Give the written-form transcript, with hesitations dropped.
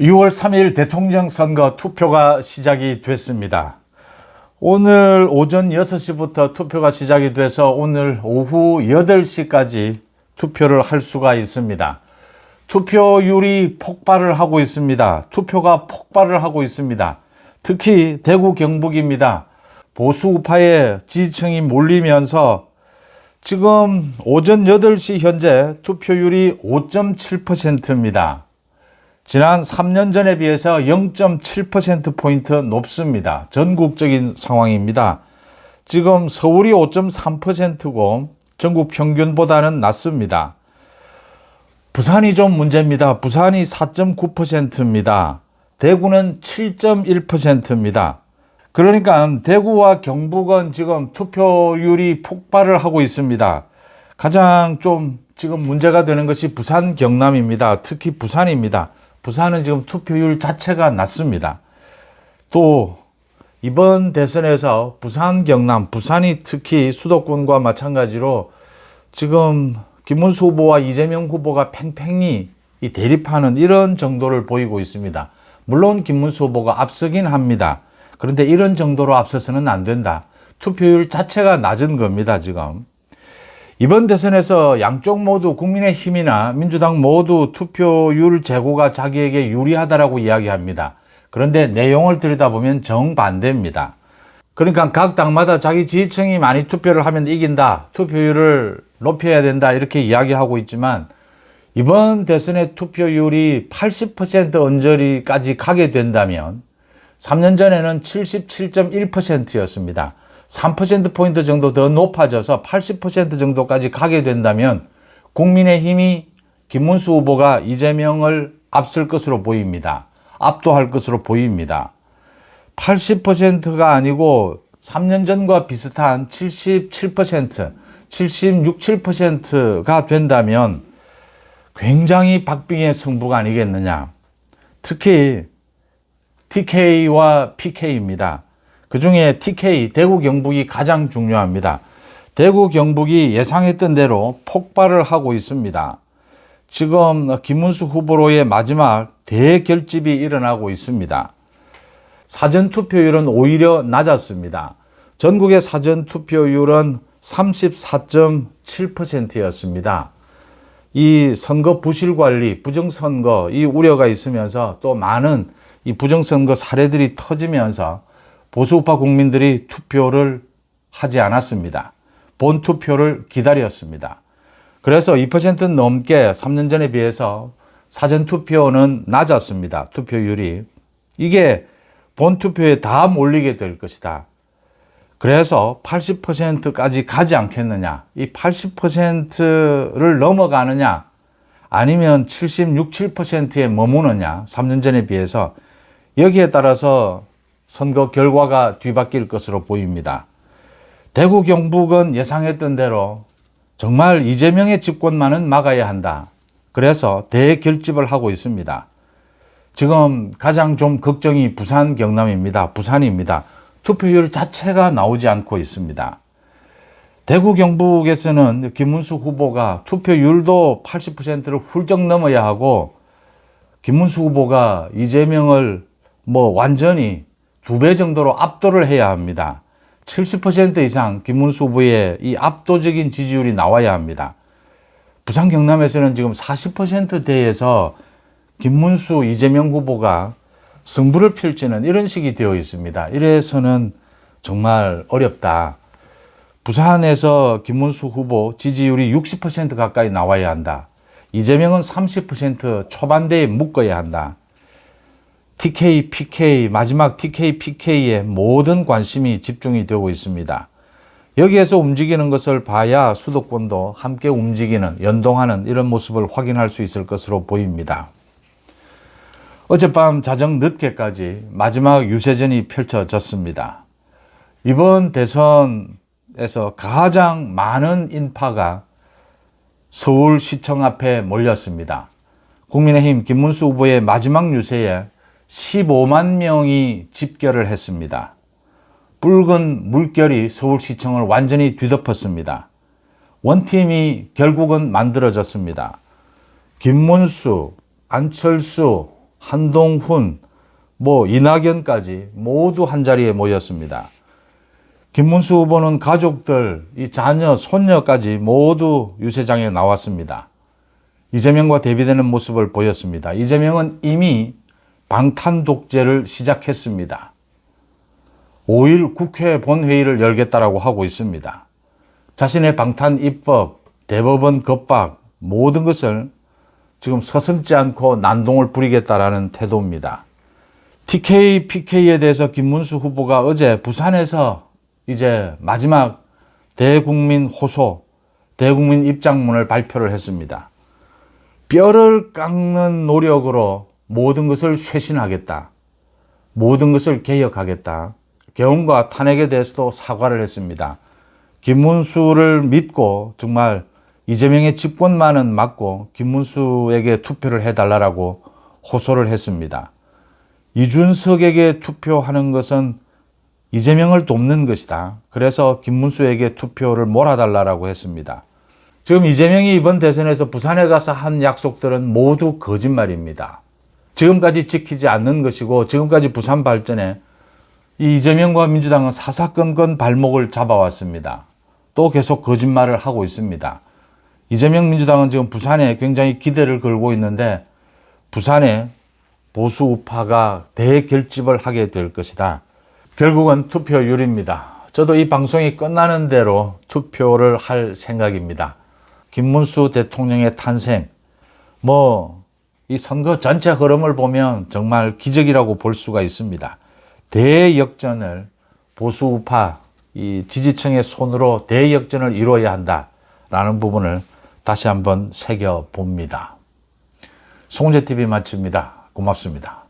6월 3일 대통령 선거 투표가 시작이 됐습니다. 오늘 오전 6시부터 투표가 시작이 돼서 오늘 오후 8시까지 투표를 할 수가 있습니다. 투표율이 폭발을 하고 있습니다. 투표가 폭발을 하고 있습니다. 특히 대구 경북입니다. 보수 우파의 지지층이 몰리면서 지금 오전 8시 현재 투표율이 5.7%입니다. 지난 3년 전에 비해서 0.7%포인트 높습니다. 전국적인 상황입니다. 지금 서울이 5.3%고 전국 평균보다는 낮습니다. 부산이 좀 문제입니다. 부산이 4.9%입니다. 대구는 7.1%입니다. 그러니까 대구와 경북은 지금 투표율이 폭발을 하고 있습니다. 가장 좀 지금 문제가 되는 것이 부산, 경남입니다. 특히 부산입니다. 부산은 지금 투표율 자체가 낮습니다. 또 이번 대선에서 부산, 경남, 부산이 특히 수도권과 마찬가지로 지금 김문수 후보와 이재명 후보가 팽팽히 대립하는 이런 정도를 보이고 있습니다. 물론 김문수 후보가 앞서긴 합니다. 그런데 이런 정도로 앞서서는 안 된다. 투표율 자체가 낮은 겁니다, 지금. 이번 대선에서 양쪽 모두 국민의힘이나 민주당 모두 투표율 제고가 자기에게 유리하다라고 이야기합니다. 그런데 내용을 들여다보면 정반대입니다. 그러니까 각 당마다 자기 지지층이 많이 투표를 하면 이긴다. 투표율을 높여야 된다. 이렇게 이야기하고 있지만 이번 대선의 투표율이 80% 언저리까지 가게 된다면 3년 전에는 77.1%였습니다. 3%포인트 정도 더 높아져서 80% 정도까지 가게 된다면 국민의힘이 김문수 후보가 이재명을 앞설 것으로 보입니다. 압도할 것으로 보입니다. 80%가 아니고 3년 전과 비슷한 77%, 76, 7%가 된다면 굉장히 박빙의 승부가 아니겠느냐. 특히 TK와 PK입니다. 그 중에 TK, 대구 경북이 가장 중요합니다. 대구 경북이 예상했던 대로 폭발을 하고 있습니다. 지금 김문수 후보로의 마지막 대결집이 일어나고 있습니다. 사전투표율은 오히려 낮았습니다. 전국의 사전투표율은 34.7%였습니다. 이 선거 부실관리, 부정선거 이 우려가 있으면서 또 많은 이 부정선거 사례들이 터지면서 보수우파 국민들이 투표를 하지 않았습니다. 본투표를 기다렸습니다. 그래서 2% 넘게 3년 전에 비해서 사전투표는 낮았습니다. 투표율이. 이게 본투표에 다 몰리게 될 것이다. 그래서 80%까지 가지 않겠느냐. 이 80%를 넘어가느냐 아니면 76, 7%에 머무느냐. 3년 전에 비해서 여기에 따라서 선거 결과가 뒤바뀔 것으로 보입니다. 대구 경북은 예상했던 대로 정말 이재명의 집권만은 막아야 한다. 그래서 대결집을 하고 있습니다. 지금 가장 좀 걱정이 부산, 경남입니다. 부산입니다. 투표율 자체가 나오지 않고 있습니다. 대구 경북에서는 김문수 후보가 투표율도 80%를 훌쩍 넘어야 하고 김문수 후보가 이재명을 완전히 2배 정도로 압도를 해야 합니다. 70% 이상 김문수 후보의 이 압도적인 지지율이 나와야 합니다. 부산 경남에서는 지금 40%대에서 김문수, 이재명 후보가 승부를 펼치는 이런 식이 되어 있습니다. 이래서는 정말 어렵다. 부산에서 김문수 후보 지지율이 60% 가까이 나와야 한다. 이재명은 30% 초반대에 묶어야 한다. TK, PK, 마지막 TK, PK에 모든 관심이 집중이 되고 있습니다. 여기에서 움직이는 것을 봐야 수도권도 함께 움직이는, 연동하는 이런 모습을 확인할 수 있을 것으로 보입니다. 어젯밤 자정 늦게까지 마지막 유세전이 펼쳐졌습니다. 이번 대선에서 가장 많은 인파가 서울시청 앞에 몰렸습니다. 국민의힘 김문수 후보의 마지막 유세에 15만 명이 집결을 했습니다. 붉은 물결이 서울시청을 완전히 뒤덮었습니다. 원팀이 결국은 만들어졌습니다. 김문수, 안철수, 한동훈, 이낙연까지 모두 한자리에 모였습니다. 김문수 후보는 가족들, 이 자녀, 손녀까지 모두 유세장에 나왔습니다. 이재명과 대비되는 모습을 보였습니다. 이재명은 이미 방탄 독재를 시작했습니다. 5일 국회 본회의를 열겠다라고 하고 있습니다. 자신의 방탄 입법, 대법원 겁박 모든 것을 지금 서슴지 않고 난동을 부리겠다라는 태도입니다. TK, PK에 대해서 김문수 후보가 어제 부산에서 이제 마지막 대국민 호소, 대국민 입장문을 발표를 했습니다. 뼈를 깎는 노력으로 모든 것을 쇄신하겠다. 모든 것을 개혁하겠다. 계엄과 탄핵에 대해서도 사과를 했습니다. 김문수를 믿고 정말 이재명의 집권만은 막고 김문수에게 투표를 해달라고 호소를 했습니다. 이준석에게 투표하는 것은 이재명을 돕는 것이다. 그래서 김문수에게 투표를 몰아달라고 했습니다. 지금 이재명이 이번 대선에서 부산에 가서 한 약속들은 모두 거짓말입니다. 지금까지 지키지 않는 것이고 지금까지 부산 발전에 이 이재명과 민주당은 사사건건 발목을 잡아왔습니다. 또 계속 거짓말을 하고 있습니다. 이재명 민주당은 지금 부산에 굉장히 기대를 걸고 있는데 부산에 보수 우파가 대결집을 하게 될 것이다. 결국은 투표율입니다. 저도 이 방송이 끝나는 대로 투표를 할 생각입니다. 김문수 대통령의 탄생, 이 선거 전체 흐름을 보면 정말 기적이라고 볼 수가 있습니다. 대역전을 보수 우파 이 지지층의 손으로 대역전을 이루어야 한다라는 부분을 다시 한번 새겨봅니다. 송재TV 마칩니다. 고맙습니다.